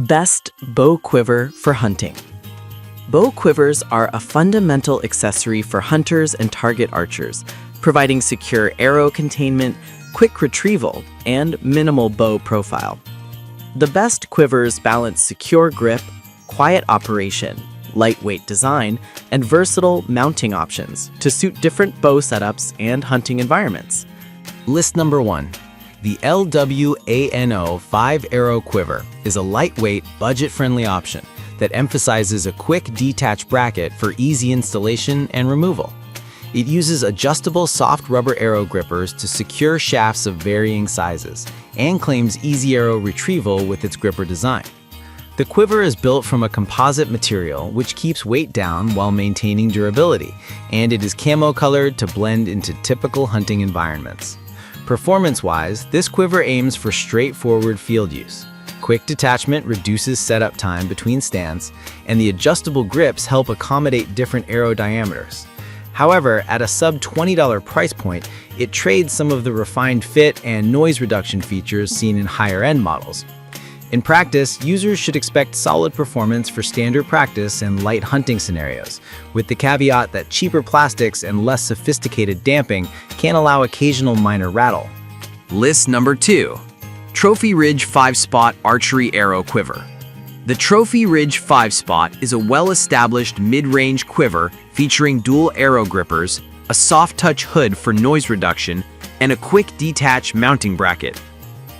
Best bow quiver for hunting. Bow quivers are a fundamental accessory for hunters and target archers, providing secure arrow containment, quick retrieval, and minimal bow profile. The best quivers balance secure grip, quiet operation, lightweight design, and versatile mounting options to suit different bow setups and hunting environments. List number 1. The LWANO 5-Arrow Quiver is a lightweight, budget-friendly option that emphasizes a quick detach bracket for easy installation and removal. It uses adjustable soft rubber arrow grippers to secure shafts of varying sizes and claims easy arrow retrieval with its gripper design. The quiver is built from a composite material which keeps weight down while maintaining durability, and it is camo-colored to blend into typical hunting environments. Performance-wise, this quiver aims for straightforward field use. Quick detachment reduces setup time between stands, and the adjustable grips help accommodate different arrow diameters. However, at a sub-$20 price point, it trades some of the refined fit and noise reduction features seen in higher-end models. In practice, users should expect solid performance for standard practice and light hunting scenarios, with the caveat that cheaper plastics and less sophisticated damping can allow occasional minor rattle. List number 2. Trophy Ridge 5-Spot Archery Arrow Quiver. The Trophy Ridge 5-Spot is a well-established mid-range quiver featuring dual arrow grippers, a soft-touch hood for noise reduction, and a quick detach mounting bracket.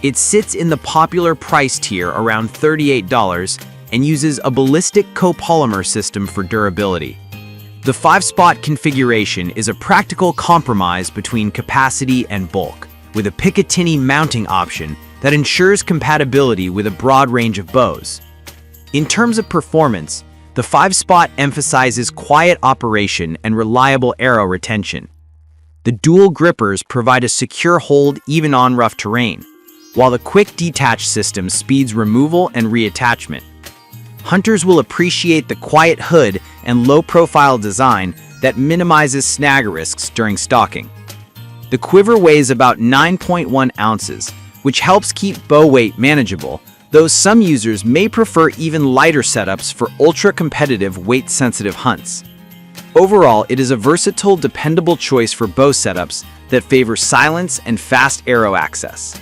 It sits in the popular price tier around $38 and uses a ballistic copolymer system for durability. The 5-spot configuration is a practical compromise between capacity and bulk, with a Picatinny mounting option that ensures compatibility with a broad range of bows. In terms of performance, the 5-spot emphasizes quiet operation and reliable arrow retention. The dual grippers provide a secure hold even on rough terrain, while the quick detach system speeds removal and reattachment. Hunters will appreciate the quiet hood and low-profile design that minimizes snag risks during stalking. The quiver weighs about 9.1 ounces, which helps keep bow weight manageable, though some users may prefer even lighter setups for ultra-competitive weight-sensitive hunts. Overall, it is a versatile, dependable choice for bow setups that favor silence and fast arrow access.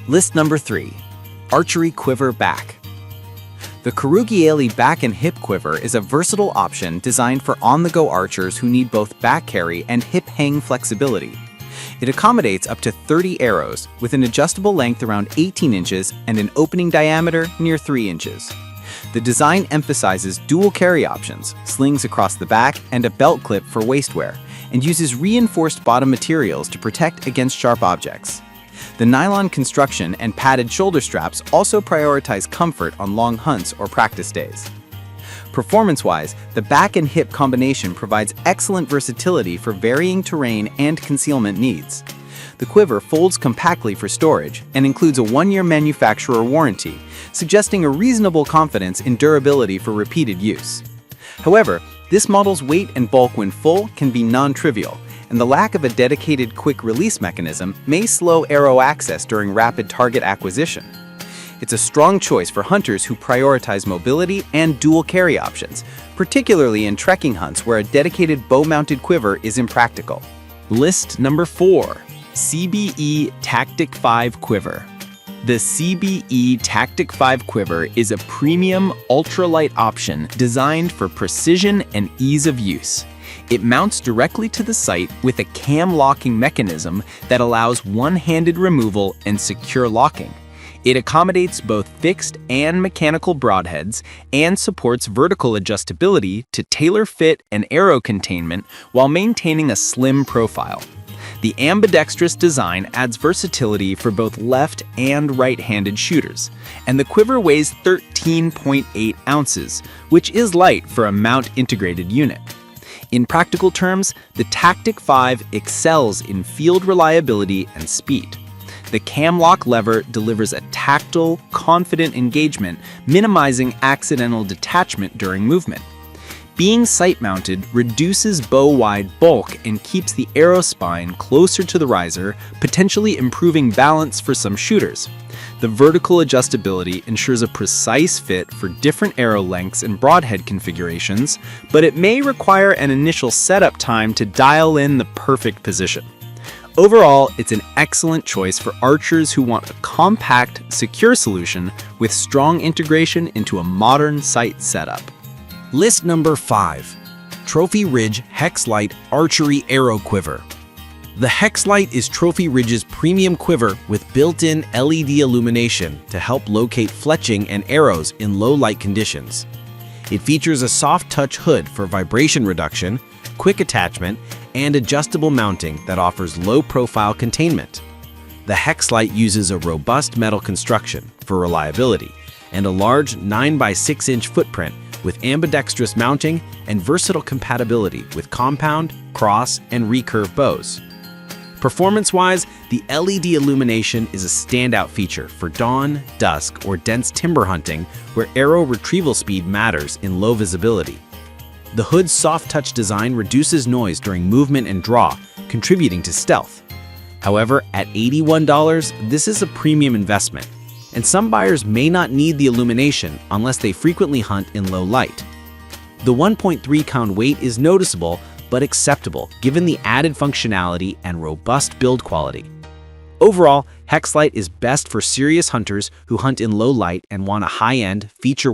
List number 3. Archery Quiver Back. The Karugieli Back and Hip Quiver is a versatile option designed for on-the-go archers who need both back carry and hip hang flexibility. It accommodates up to 30 arrows with an adjustable length around 18 inches and an opening diameter near 3 inches. The design emphasizes dual carry options, slings across the back, and a belt clip for waistwear, and uses reinforced bottom materials to protect against sharp objects. The nylon construction and padded shoulder straps also prioritize comfort on long hunts or practice days. Performance-wise, the back and hip combination provides excellent versatility for varying terrain and concealment needs. The quiver folds compactly for storage and includes a 1-year manufacturer warranty, suggesting a reasonable confidence in durability for repeated use. However, this model's weight and bulk when full can be non-trivial, and the lack of a dedicated quick-release mechanism may slow arrow access during rapid target acquisition. It's a strong choice for hunters who prioritize mobility and dual carry options, particularly in trekking hunts where a dedicated bow-mounted quiver is impractical. List number 4. CBE Tactic 5 Quiver. The CBE Tactic 5 Quiver is a premium, ultralight option designed for precision and ease of use. It mounts directly to the sight with a cam locking mechanism that allows one-handed removal and secure locking. It accommodates both fixed and mechanical broadheads and supports vertical adjustability to tailor fit and arrow containment while maintaining a slim profile. The ambidextrous design adds versatility for both left and right-handed shooters, and the quiver weighs 13.8 ounces, which is light for a mount-integrated unit. In practical terms, the Tactic 5 excels in field reliability and speed. The cam lock lever delivers a tactile, confident engagement, minimizing accidental detachment during movement. Being sight-mounted reduces bow-wide bulk and keeps the arrow spine closer to the riser, potentially improving balance for some shooters. The vertical adjustability ensures a precise fit for different arrow lengths and broadhead configurations, but it may require an initial setup time to dial in the perfect position. Overall, it's an excellent choice for archers who want a compact, secure solution with strong integration into a modern sight setup. List number 5. Trophy Ridge Hex Light Archery Arrow Quiver. The Hex Light is Trophy Ridge's premium quiver with built-in LED illumination to help locate fletching and arrows in low light conditions. It features a soft touch hood for vibration reduction, quick attachment, and adjustable mounting that offers low-profile containment. The Hex Light uses a robust metal construction for reliability and a large 9x6-inch footprint with ambidextrous mounting and versatile compatibility with compound, cross, and recurve bows. Performance-wise, the LED illumination is a standout feature for dawn, dusk, or dense timber hunting where arrow retrieval speed matters in low visibility. The hood's soft touch design reduces noise during movement and draw, contributing to stealth. However, at $81, this is a premium investment, and some buyers may not need the illumination unless they frequently hunt in low light. The 1.3-pound weight is noticeable but acceptable given the added functionality and robust build quality. Overall, Hex Light is best for serious hunters who hunt in low light and want a high-end, feature